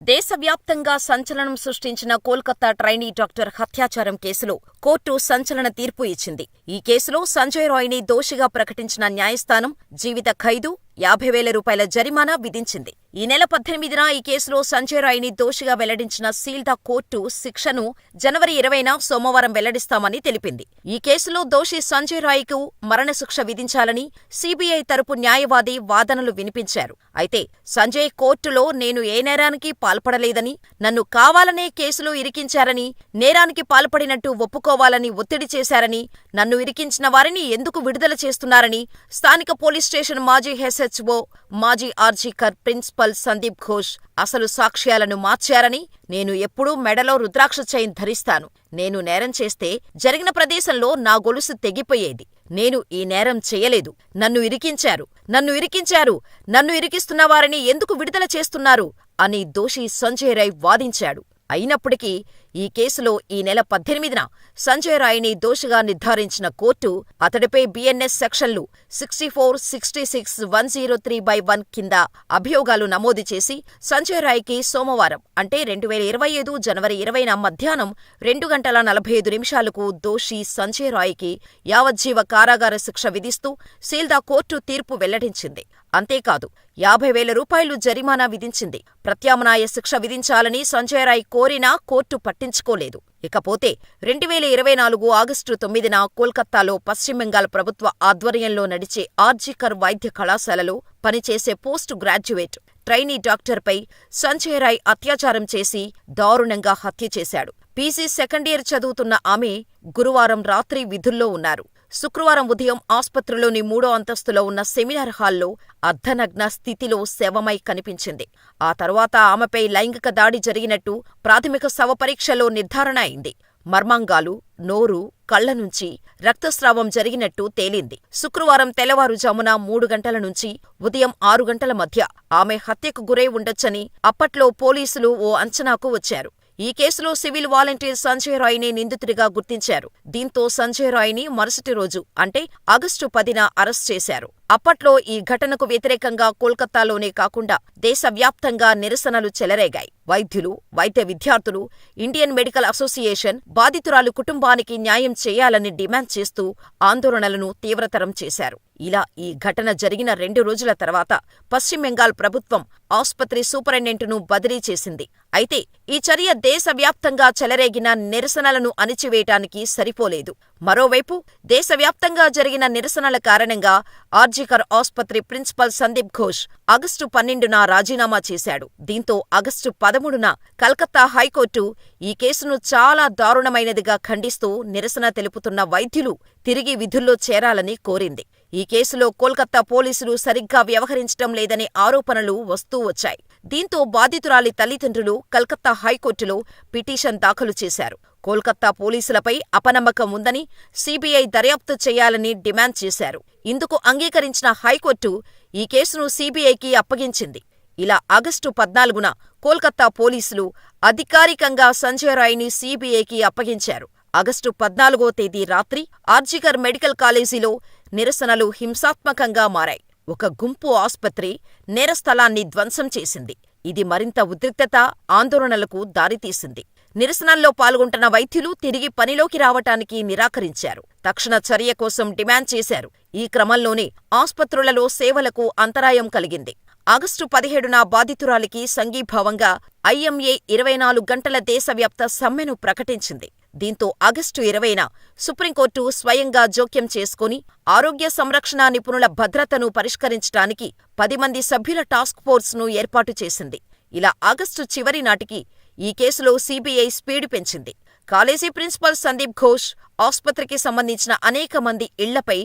దేశవ్యాప్తంగా సంచలనం సృష్టించిన కోల్కతా ట్రైనీ డాక్టర్ హత్యాచారం కేసులో కోర్టు సంచలన తీర్పు ఇచ్చింది. ఈ కేసులో సంజయ్ రాయ్ని దోషిగా ప్రకటించిన న్యాయస్థానం జీవిత ఖైదు, 50,000 రూపాయల జరిమానా విధించింది. ఈ నెల 18న ఈ కేసులో సంజయ్ రాయ్ని దోషిగా వెల్లడించిన సీల్దా కోర్టు శిక్షను జనవరి 20న సోమవారం వెల్లడిస్తామని తెలిపింది. ఈ కేసులో దోషి సంజయ్ రాయ్కు మరణశిక్ష విధించాలని సీబీఐ తరపు న్యాయవాది వాదనలు వినిపించారు. అయితే సంజయ్ కోర్టులో నేను ఏ నేరానికి పాల్పడలేదని, నన్ను కావాలనే కేసులో ఇరికించారని, నేరానికి పాల్పడినట్టు ఒప్పుకోవాలని ఒత్తిడి చేశారని, నన్ను ఇరికించిన వారిని ఎందుకు విడుదల చేస్తున్నారని స్థానిక పోలీస్ స్టేషన్ మాజీ హెచ్ఓ, మాజీ ఆర్జీకర్ ప్రిన్సిపల్ సందీప్ ఘోష్ అసలు సాక్ష్యాలను మార్చారని, నేను ఎప్పుడూ మెడలో రుద్రాక్ష చైన్ ధరిస్తాను. నేను నేరం చేస్తే జరిగిన ప్రదేశంలో నా గొలుసు తెగిపోయేది. నేను ఈ నేరం చేయలేదు. నన్ను ఇరికించారు, నన్ను ఇరికిస్తున్న వారిని ఎందుకు విడుదల చేస్తున్నారు అని దోషి సంజయ్ రాయ్ వాదించాడు. అయినప్పటికీ ఈ కేసులో ఈ నెల 18న సంజయ్ రాయ్ని దోషిగా నిర్ధారించిన కోర్టు అతడిపై బిఎన్ఎస్ సెక్షన్లు 64, 66, 103/1 కింద అభియోగాలు నమోదు చేసి సంజయ్ రాయ్కి సోమవారం అంటే 2025 జనవరి 20న మధ్యాహ్నం 2:45 దోషి సంజయ్ రాయ్కి యావజ్జీవ కారాగార శిక్ష విధిస్తూ సీల్దా కోర్టు తీర్పు వెల్లడించింది. అంతేకాదు 50,000 రూపాయలు జరిమానా విధించింది. ప్రత్యామ్నాయ శిక్ష విధించాలని సంజయ్ రాయ్ కోరినా కోర్టు పట్టించుకోలేదు. ఇకపోతే 2024 ఆగస్టు 9న కోల్కతాలో పశ్చిమ బెంగాల్ ప్రభుత్వ ఆధ్వర్యంలో నడిచే ఆర్జీకర్ వైద్య కళాశాలలో పనిచేసే పోస్ట్ గ్రాడ్యుయేట్ ట్రైనీ డాక్టర్పై సంజయ్ రాయ్ అత్యాచారం చేసి దారుణంగా హత్య చేశాడు. పీజీ సెకండ్ ఇయర్ చదువుతున్న ఆమె గురువారం రాత్రి విధుల్లో ఉన్నారు. శుక్రవారం ఉదయం ఆస్పత్రిలోని 3వ అంతస్తులో ఉన్న సెమినార్ హాల్లో అర్ధనగ్న స్థితిలో శవమై కనిపించింది. ఆ తర్వాత ఆమెపై లైంగిక దాడి జరిగినట్టు ప్రాథమిక శవ పరీక్షలో నిర్ధారణ అయింది. మర్మాంగాలు, నోరు, కళ్ల నుంచి రక్తస్రావం జరిగినట్టు తేలింది. శుక్రవారం తెల్లవారుజామున 3 గంటల నుంచి ఉదయం 6 గంటల మధ్య ఆమె హత్యకు గురై ఉండొచ్చని అప్పట్లో పోలీసులు ఓ అంచనాకు వచ్చారు. ఈ కేసులో సివిల్ వాలంటీర్ సంజయ్ రాయ్ని నిందితుడిగా గుర్తించారు. దీంతో సంజయ్ రాయ్ని మరుసటి రోజు అంటే ఆగస్టు 10న అరెస్ట్ చేశారు. అప్పట్లో ఈ ఘటనకు వ్యతిరేకంగా కోల్కతాలోనే కాకుండా దేశవ్యాప్తంగా నిరసనలు చెలరేగాయి. వైద్యులు, వైద్య విద్యార్థులు, ఇండియన్ మెడికల్ అసోసియేషన్ బాధితురాలు కుటుంబానికి న్యాయం చేయాలని డిమాండ్ చేస్తూ ఆందోళనలను తీవ్రతరం చేశారు. ఇలా ఈ ఘటన జరిగిన 2 రోజుల తర్వాత పశ్చిమ బెంగాల్ ప్రభుత్వం ఆస్పత్రి సూపరింటెండెంట్ను బదిలీ చేసింది. అయితే ఈ చర్య దేశవ్యాప్తంగా చెలరేగిన నిరసనలను అణిచివేయటానికి సరిపోలేదు. మరోవైపు దేశవ్యాప్తంగా జరిగిన నిరసనల కారణంగా ఆర్జీకర్ ఆస్పత్రి ప్రిన్సిపల్ సందీప్ ఘోష్ ఆగస్టు 12న రాజీనామా చేశాడు. దీంతో ఆగస్టు 13న కలకత్తా హైకోర్టు ఈ కేసును చాలా దారుణమైనదిగా ఖండిస్తూ నిరసన తెలుపుతున్న వైద్యులు తిరిగి విధుల్లో చేరాలని కోరింది. ఈ కేసులో కోల్కతా పోలీసులు సరిగ్గా వ్యవహరించటం లేదనే ఆరోపణలు వస్తూ వచ్చాయి. దీంతో బాధితురాలి తల్లిదండ్రులు కలకత్తా హైకోర్టులో పిటిషన్ దాఖలు చేశారు. కోల్కతా పోలీసులపై అపనమ్మకం ఉందని, సీబీఐ దర్యాప్తు చేయాలని డిమాండ్ చేశారు. ఇందుకు అంగీకరించిన హైకోర్టు ఈ కేసును సీబీఐకి అప్పగించింది. ఇలా ఆగస్టు 14న కోల్కతా పోలీసులు అధికారికంగా సంజయ్ రాయ్ని సీబీఐకి అప్పగించారు. ఆగస్టు 14వ తేదీ రాత్రి ఆర్జీకర్ మెడికల్ కాలేజీలో నిరసనలు హింసాత్మకంగా మారాయి. ఒక గుంపు ఆస్పత్రి నేరస్థలాన్ని ధ్వంసం చేసింది. ఇది మరింత ఉద్రిక్తత, ఆందోళనలకు దారితీసింది. నిరసనల్లో పాల్గొంటున్న వైద్యులు తిరిగి పనిలోకి రావటానికి నిరాకరించారు. తక్షణ చర్య కోసం డిమాండ్ చేశారు. ఈ క్రమంలోనే ఆస్పత్రులలో సేవలకు అంతరాయం కలిగింది. ఆగస్టు 17న బాధితురాలికి సంఘీభావంగా ఐఎంఏ 24 గంటల దేశవ్యాప్త సమ్మెను ప్రకటించింది. దీంతో ఆగస్టు 20న సుప్రీంకోర్టు స్వయంగా జోక్యం చేసుకుని ఆరోగ్య సంరక్షణ నిపుణుల భద్రతను పరిష్కరించటానికి 10 మంది సభ్యుల టాస్క్ ఫోర్స్ను ఏర్పాటు చేసింది. ఇలా ఆగస్టు చివరి నాటికి ఈ కేసులో సీబీఐ స్పీడు పెంచింది. కాలేజీ ప్రిన్సిపల్ సందీప్ ఘోష్, ఆస్పత్రికి సంబంధించిన అనేక మంది ఇళ్లపై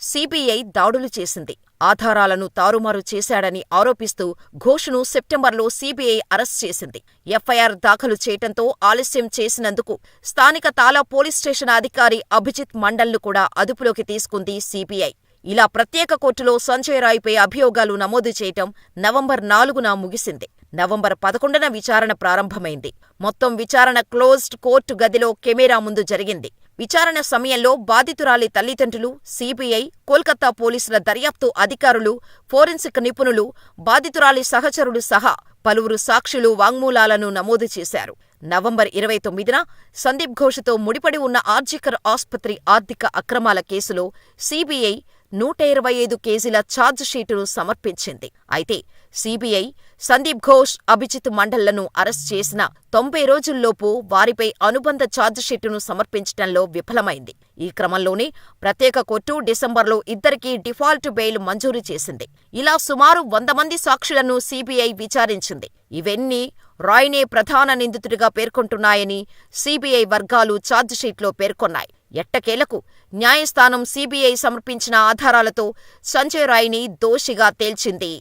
సీబీఐ దాడులు చేసింది. ఆధారాలను తారుమారు చేశాడని ఆరోపిస్తూ ఘోష్ను సెప్టెంబర్లో సీబీఐ అరెస్ట్ చేసింది. ఎఫ్ఐఆర్ దాఖలు చేయటంతో ఆలస్యం చేసినందుకు స్థానిక తాలా పోలీస్ స్టేషన్ అధికారి అభిజిత్ మండల్ను కూడా అదుపులోకి తీసుకుంది సీబీఐ. ఇలా ప్రత్యేక కోర్టులో సంజయ్ రాయ్పై అభియోగాలు నమోదు చేయటం నవంబర్ 4న ముగిసింది. నవంబర్ 11న విచారణ ప్రారంభమైంది. మొత్తం విచారణ క్లోజ్డ్ కోర్టు గదిలో కెమెరా ముందు జరిగింది. విచారణ సమయంలో బాధితురాలి తల్లిదండ్రులు, సీబీఐ, కోల్కతా పోలీసుల దర్యాప్తు అధికారులు, ఫోరెన్సిక్ నిపుణులు, బాధితురాలి సహచరులు సహా పలువురు సాక్షులు వాంగ్మూలాలను నమోదు చేశారు. నవంబర్ 29న సందీప్ ఘోష్తో ముడిపడి ఉన్న ఆర్జికర్ ఆస్పత్రి ఆర్థిక అక్రమాల కేసులో సీబీఐ 125 కేజీల ఛార్జిషీటును సమర్పించింది. అయితే సీబీఐ సందీప్ ఘోష్, అభిజిత్ మండళ్లను అరెస్ట్ చేసిన 90 రోజుల్లోపు వారిపై అనుబంధ ఛార్జిషీటును సమర్పించడంలో విఫలమైంది. ఈ క్రమంలోనే ప్రత్యేక కోర్టు డిసెంబర్లో ఇద్దరికీ డిఫాల్ట్ బెయిల్ మంజూరు చేసింది. ఇలా సుమారు 100 మంది సాక్షులను సీబీఐ విచారించింది. ఇవన్నీ రాయ్నే ప్రధాన నిందితుడిగా పేర్కొంటున్నాయని సీబీఐ వర్గాలు ఛార్జిషీట్లో పేర్కొన్నాయి. ఎట్టకేలకు న్యాయస్థానం సీబీఐ సమర్పించిన ఆధారాలతో సంజయ్ రాయ్ని దోషిగా తేల్చింది.